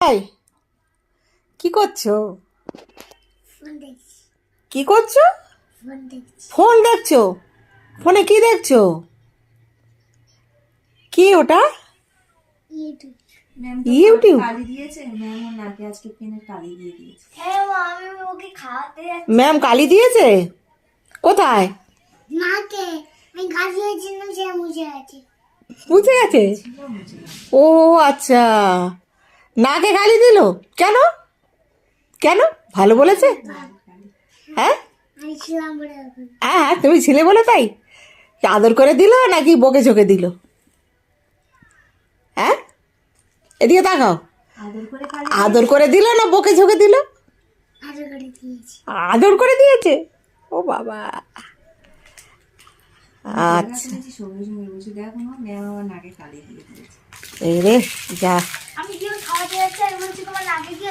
High, কি করছো? Phone দেখছি। কি করছো? ফোন দেখছি। ফোন দেখছো? ফোনে কি দেখছো? কি ওটা? ইউটিউব। ম্যাম তো ইউটিউব? কালি দিয়েছে, ম্যাম ওর নাকে আজকে পেনের কালি দিয়ে দিয়েছে। হ্যাঁ মা, আমি ওকে খাওয়াতে যাচ্ছি। ম্যাম কালি দিয়েছে? কোথায়? নাকে আমি কাশি হয়েছিলাম, সে মুছে আছে। বুঝে গেছে? ছিল মুছে গেছে। ও আচ্ছা, নাকে গালি দিল কেন? কেন? ভালো বলেছে? হ্যাঁ আমি ছিলাম বলে ওখানে। হ্যাঁ হ্যাঁ, তুমি ছিলে বলে তাই আদর করে দিল নাকি বকে ঝোঁকে দিল? হ্যাঁ, এদিকে তাকাও। আদর করে কালি আদর করে দিল না বকে ঝোঁকে দিল? আদর করে দিয়েছি। আদর করে দিয়েছে। ও বাবা, আচ্ছা। সঙ্গে সঙ্গে বলছি, দেখো না ম্যাম আমার নাকে কালি দিয়ে দিয়েছে। এই রে, যা। আমি কি খাওয়াতে যাচ্ছি, আমি বলছি তোমার নাকে কি